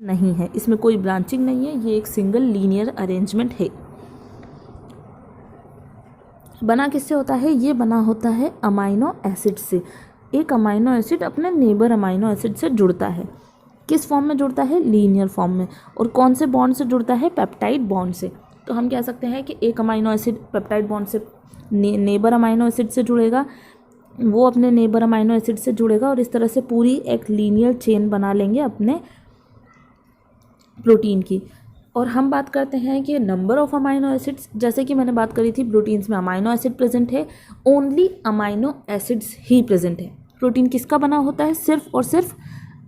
नहीं है, इसमें कोई ब्रांचिंग नहीं है, ये एक सिंगल लीनियर अरेंजमेंट है। बना किससे होता है? ये बना होता है अमाइनो एसिड से। एक अमाइनो एसिड अपने नेबर अमाइनो एसिड से जुड़ता है। किस फॉर्म में जुड़ता है? लीनियर फॉर्म में। और कौन से बॉन्ड से जुड़ता है? पेप्टाइड बॉन्ड से। तो हम कह सकते हैं कि एक अमाइनो एसिड पेप्टाइड बॉन्ड से नेबर अमाइनो एसिड से जुड़ेगा, वो अपने नेबर अमाइनो एसिड से जुड़ेगा और इस तरह से पूरी एक लीनियर चेन बना लेंगे अपने प्रोटीन की। और हम बात करते हैं कि नंबर ऑफ अमाइनो एसिड्स, जैसे कि मैंने बात करी थी प्रोटीन्स में अमाइनो एसिड प्रेजेंट है, ओनली अमाइनो एसिड्स ही प्रेजेंट है। प्रोटीन किसका बना होता है? सिर्फ और सिर्फ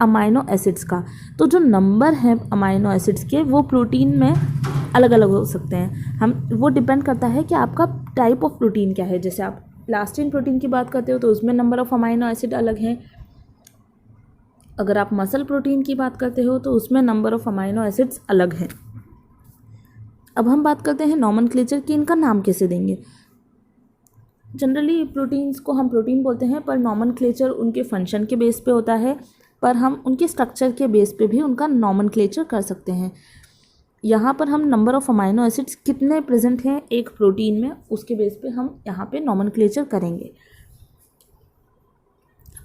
अमाइनो एसिड्स का। तो जो नंबर है अमाइनो एसिड्स के वो प्रोटीन में अलग अलग हो सकते हैं। वो डिपेंड करता है कि आपका टाइप ऑफ प्रोटीन क्या है। जैसे आप प्लास्टिन प्रोटीन की बात करते हो तो उसमें नंबर ऑफ अमाइनो एसिड अलग हैं। अगर आप मसल प्रोटीन की बात करते हो तो उसमें नंबर ऑफ अमाइनो एसिड्स अलग हैं। अब हम बात करते हैं नॉमेनक्लेचर की, इनका नाम कैसे देंगे। जनरली प्रोटीन्स को हम प्रोटीन बोलते हैं, पर नॉमेनक्लेचर उनके फंक्शन के बेस पे होता है, पर हम उनके स्ट्रक्चर के बेस पे भी उनका नॉमेनक्लेचर कर सकते हैं। यहाँ पर हम नंबर ऑफ अमाइनो एसिड्स कितने प्रेजेंट हैं एक प्रोटीन में, उसके बेस पे हम यहाँ पे नॉमेनक्लेचर करेंगे।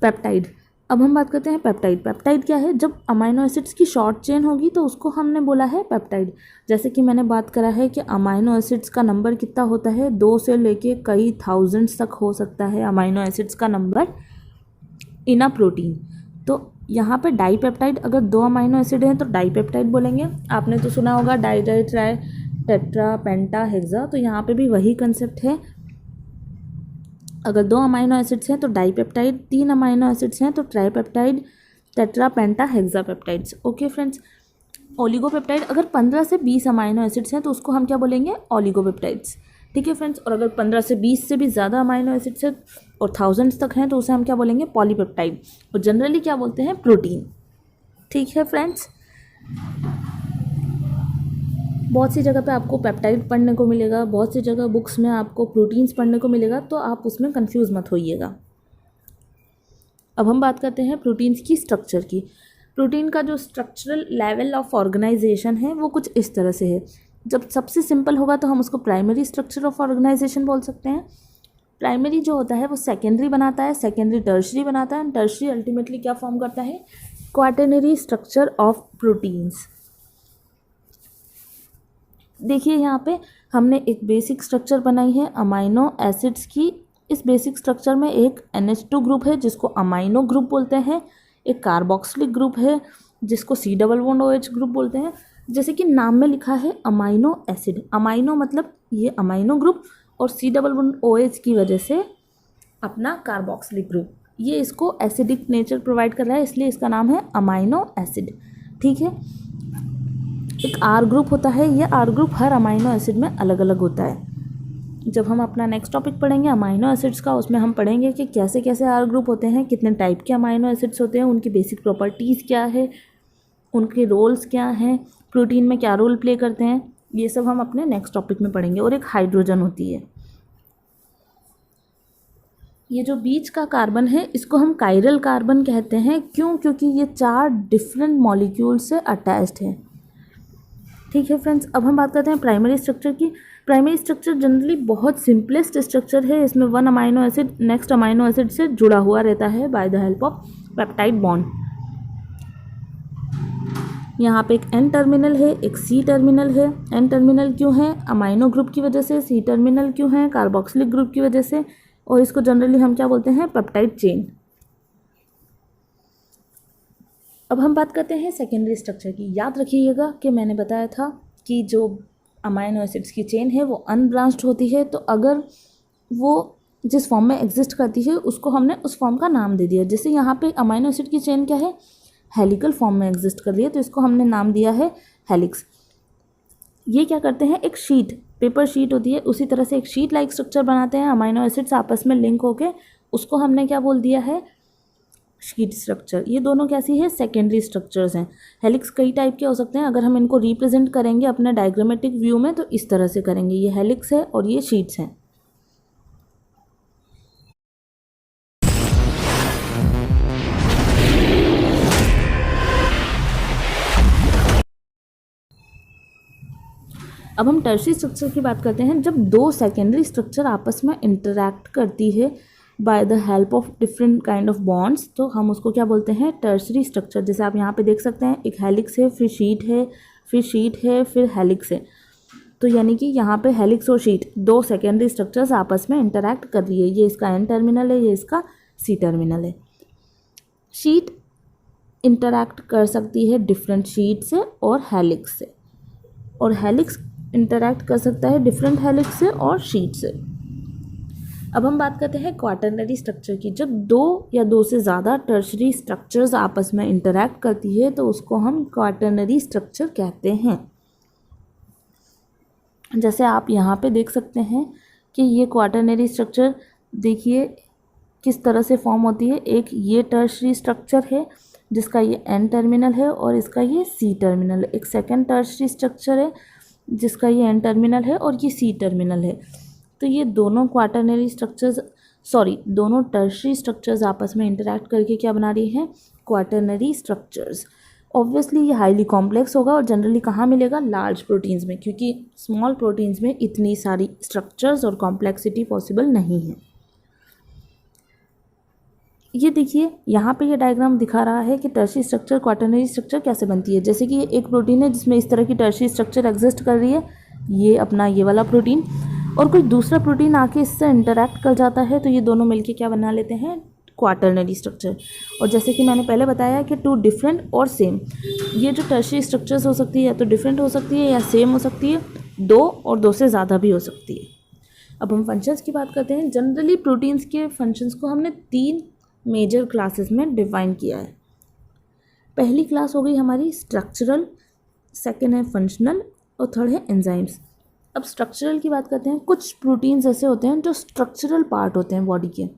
पेप्टाइड। अब हम बात करते हैं पेप्टाइड। पेप्टाइड क्या है? जब अमाइनो एसिड्स की शॉर्ट चेन होगी तो उसको हमने बोला है पेप्टाइड। जैसे कि मैंने बात करा है कि अमाइनो एसिड्स का नंबर कितना होता है, 2 से लेके कई थाउजेंड्स तक हो सकता है अमाइनो एसिड्स का नंबर इन अ प्रोटीन। तो यहाँ पे डाईपेप्टाइड, अगर 2 अमाइनो एसिड हैं तो डाईपेप्टाइड बोलेंगे। आपने तो सुना होगा di di tri tetra penta hexa, तो यहाँ पे भी वही कंसेप्ट है। अगर 2 अमाइनो एसिड्स हैं तो डाईपेप्टाइड, 3 अमाइनो एसिड्स हैं तो tripeptide, tetra penta hexapeptides. Okay friends. Oligopeptide, अगर 15 से 20 अमाइनो एसिड्स हैं तो उसको हम क्या बोलेंगे? ओलिगोपेप्टाइड्स। ठीक है फ्रेंड्स। और अगर 15 से 20 से भी ज़्यादा अमाइनो एसिड्स हैं और थाउजेंड्स तक हैं तो उसे हम क्या बोलेंगे? पॉलीपेप्टाइड। और जनरली क्या बोलते हैं? प्रोटीन। ठीक है फ्रेंड्स। बहुत सी जगह पे आपको पेप्टाइड पढ़ने को मिलेगा, बहुत सी जगह बुक्स में आपको प्रोटीन्स पढ़ने को मिलेगा, तो आप उसमें कंफ्यूज मत होइएगा। अब हम बात करते हैं प्रोटीन्स की स्ट्रक्चर की। प्रोटीन का जो स्ट्रक्चरल लेवल ऑफ ऑर्गेनाइजेशन है वो कुछ इस तरह से है। जब सबसे सिंपल होगा तो हम उसको प्राइमरी स्ट्रक्चर ऑफ ऑर्गेनाइजेशन बोल सकते हैं। प्राइमरी जो होता है वो सेकेंडरी बनाता है, सेकेंडरी टर्शरी बनाता है, टर्शरी अल्टीमेटली क्या फॉर्म करता है? Quaternary structure of proteins. देखिए यहाँ पे हमने एक बेसिक स्ट्रक्चर बनाई है अमाइनो एसिड्स की। इस बेसिक स्ट्रक्चर में एक NH2 ग्रुप है जिसको अमाइनो ग्रुप बोलते हैं, एक कार्बोक्सिलिक ग्रुप है जिसको C double bond OH group बोलते हैं। जैसे कि नाम में लिखा है अमाइनो एसिड, अमाइनो मतलब ये अमाइनो ग्रुप, और C डबल बॉन्ड OH की वजह से अपना कार्बोक्सिलिक ग्रुप, ये इसको एसिडिक नेचर प्रोवाइड कर रहा है, इसलिए इसका नाम है अमाइनो एसिड। ठीक है। एक R ग्रुप होता है, ये R ग्रुप हर अमाइनो एसिड में अलग अलग होता है। जब हम अपना नेक्स्ट टॉपिक पढ़ेंगे अमाइनो एसिड्स का, उसमें हम पढ़ेंगे कि कैसे कैसे R ग्रुप होते हैं, कितने टाइप के अमाइनो एसिड्स होते हैं, उनकी बेसिक प्रॉपर्टीज़ क्या है, उनके रोल्स क्या हैं, प्रोटीन में क्या रोल प्ले करते हैं, ये सब हम अपने नेक्स्ट टॉपिक में पढ़ेंगे। और एक हाइड्रोजन होती है। ये जो बीच का कार्बन है इसको हम कायरल कार्बन कहते हैं। क्यों? क्योंकि ये 4 डिफरेंट मॉलिक्यूल से अटैच्ड है। ठीक है फ्रेंड्स। अब हम बात करते हैं प्राइमरी स्ट्रक्चर की। प्राइमरी स्ट्रक्चर जनरली बहुत सिंपलेस्ट स्ट्रक्चर है। इसमें 1 amino acid next amino acid से जुड़ा हुआ रहता है by the help of peptide bond. यहाँ पे एक N टर्मिनल है, एक C टर्मिनल है। N टर्मिनल क्यों है? अमाइनो ग्रुप की वजह से। C टर्मिनल क्यों है? कार्बोक्सिलिक ग्रुप की वजह से। और इसको जनरली हम क्या बोलते हैं? Peptide chain. अब हम बात करते हैं सेकेंडरी स्ट्रक्चर की। याद रखिएगा कि मैंने बताया था कि जो अमाइनो एसिड्स की चेन है वो अनब्रांच्ड होती है, तो अगर वो जिस फॉर्म में एग्जिस्ट करती है उसको हमने उस फॉर्म का नाम दे दिया। जैसे यहाँ पे अमाइनो एसिड की चेन क्या है? हेलिकल फॉर्म में एग्जिस्ट कर रही है, तो इसको हमने नाम दिया है हेलिक्स। ये क्या करते हैं? एक शीट, पेपर शीट होती है, उसी तरह से एक शीट लाइक स्ट्रक्चर बनाते हैं अमाइनो एसिड्स आपस में लिंक होके, उसको हमने क्या बोल दिया है? Sheet structure. ये दोनों कैसी है? सेकेंडरी स्ट्रक्चर्स हैं। हेलिक्स कई टाइप के हो सकते हैं। अगर हम इनको रिप्रेजेंट करेंगे अपने डायग्रामेटिक व्यू में तो इस तरह से करेंगे। ये हेलिक्स है और ये शीट्स हैं। अब हम टर्शियरी स्ट्रक्चर की बात करते हैं। जब दो सेकेंडरी स्ट्रक्चर आपस में इंटरैक्ट करती है by the help of different kind of bonds, तो हम उसको क्या बोलते हैं, टर्शियरी स्ट्रक्चर। जैसे आप यहाँ पे देख सकते हैं, एक हेलिक्स है, फिर शीट है, फिर शीट है, फिर हेलिक्स है। तो यानी कि यहाँ पे हेलिक्स और शीट दो सेकेंडरी स्ट्रक्चर्स आपस में इंटरैक्ट कर रही है। ये इसका एन टर्मिनल है, ये इसका सी टर्मिनल है। शीट इंटरैक्ट कर सकती है डिफरेंट शीट से और हेलिक्स से, और हेलिक्स इंटरैक्ट कर सकता है डिफरेंट हेलिक्स से और शीट से। अब हम बात करते हैं क्वाटरनरी स्ट्रक्चर की। जब दो या दो से ज़्यादा टर्शरी स्ट्रक्चर्स आपस में इंटरैक्ट करती है तो उसको हम क्वाटरनरी स्ट्रक्चर कहते हैं। जैसे आप यहाँ पे देख सकते हैं कि ये क्वाटरनरी स्ट्रक्चर देखिए किस तरह से फॉर्म होती है। एक ये टर्शरी स्ट्रक्चर है जिसका ये एन टर्मिनल है और इसका ये सी टर्मिनल है। एक सेकेंड टर्शरी स्ट्रक्चर है जिसका ये एन टर्मिनल है और ये सी टर्मिनल है। तो ये दोनों क्वाटरनरी स्ट्रक्चर्स दोनों टर्शरी स्ट्रक्चर्स आपस में इंटरैक्ट करके क्या बना रही हैं, क्वाटरनरी स्ट्रक्चर्स। ऑब्वियसली ये हाईली कॉम्प्लेक्स होगा और जनरली कहाँ मिलेगा, लार्ज प्रोटीन्स में, क्योंकि स्मॉल प्रोटीन्स में इतनी सारी स्ट्रक्चर्स और कॉम्प्लेक्सिटी पॉसिबल नहीं है। ये देखिए यहाँ पे ये डायग्राम दिखा रहा है कि टर्शरी स्ट्रक्चर क्वाटरनरी स्ट्रक्चर कैसे बनती है। जैसे कि ये एक प्रोटीन है जिसमें इस तरह की टर्शरी स्ट्रक्चर एग्जिस्ट कर रही है, ये अपना ये वाला प्रोटीन, और कोई दूसरा प्रोटीन आके इससे इंटरैक्ट कर जाता है तो ये दोनों मिलके क्या बना लेते हैं, क्वाटरनरी स्ट्रक्चर। और जैसे कि मैंने पहले बताया कि टू डिफरेंट और सेम, ये जो टर्शरी स्ट्रक्चर्स हो सकती है या तो डिफरेंट हो सकती है या सेम हो सकती है, दो और दो से ज़्यादा भी हो सकती है। अब हम फंक्शंस की बात करते हैं। जनरली प्रोटीन्स के फंक्शंस को हमने 3 मेजर क्लासेस में डिफाइन किया है। पहली क्लास हो गई हमारी स्ट्रक्चरल, सेकेंड है फंक्शनल और थर्ड है एंजाइम्स। अब स्ट्रक्चरल की बात करते हैं। कुछ प्रोटीन्स ऐसे होते हैं जो स्ट्रक्चरल पार्ट होते हैं बॉडी के,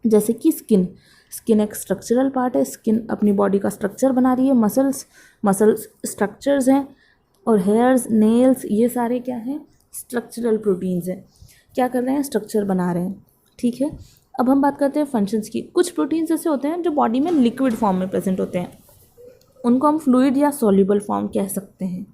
जैसे कि स्किन एक स्ट्रक्चरल पार्ट है, स्किन अपनी बॉडी का स्ट्रक्चर बना रही है। मसल्स स्ट्रक्चर्स हैं, और हेयर्स, नेल्स, ये सारे क्या हैं, स्ट्रक्चरल प्रोटीन्स हैं। क्या कर रहे हैं, स्ट्रक्चर बना रहे हैं, ठीक है। अब हम बात करते हैं फंक्शंस की। कुछ प्रोटीन्स ऐसे होते हैं जो बॉडी में लिक्विड फॉर्म में प्रेजेंट होते हैं, उनको हम फ्लूइड या सॉल्युबल फॉर्म कह सकते हैं।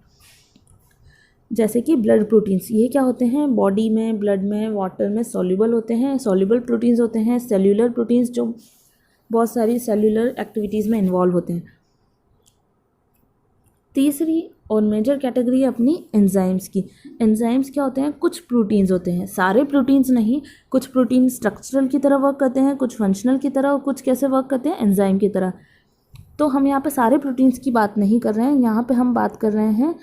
जैसे कि ब्लड प्रोटीन्स, ये क्या होते हैं, बॉडी में, ब्लड में, वाटर में सॉल्युबल होते हैं, सॉल्युबल प्रोटीन्स होते हैं। सेल्यूलर प्रोटीन्स जो बहुत सारी सेल्यूलर एक्टिविटीज़ में इन्वॉल्व होते हैं। तीसरी और मेजर कैटेगरी है अपनी एंजाइम्स की। एंजाइम्स क्या होते हैं, कुछ प्रोटीन्स होते हैं, सारे प्रोटीन्स नहीं, कुछ प्रोटीन स्ट्रक्चरल की तरह वर्क करते हैं, कुछ फंक्शनल की तरह, और कुछ कैसे वर्क करते हैं, एंजाइम की तरह। तो हम यहाँ पे सारे प्रोटीन्स की बात नहीं कर रहे हैं, यहाँ पे हम बात कर रहे हैं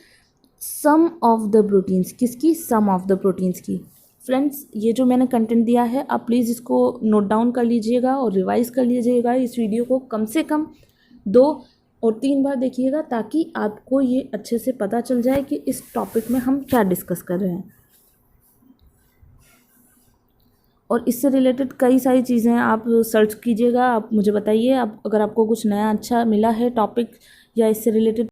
सम ऑफ द प्रोटीन्स। किसकी, सम ऑफ द प्रोटीन्स की। फ्रेंड्स, ये जो मैंने कंटेंट दिया है आप प्लीज़ इसको नोट डाउन कर लीजिएगा और रिवाइज कर लीजिएगा। इस वीडियो को कम से कम 2 और 3 बार देखिएगा ताकि आपको ये अच्छे से पता चल जाए कि इस टॉपिक में हम क्या डिस्कस कर रहे हैं। और इससे रिलेटेड कई सारी चीज़ें आप सर्च कीजिएगा, आप मुझे बताइए, आप अगर आपको कुछ नया अच्छा मिला है टॉपिक या इससे रिलेटेड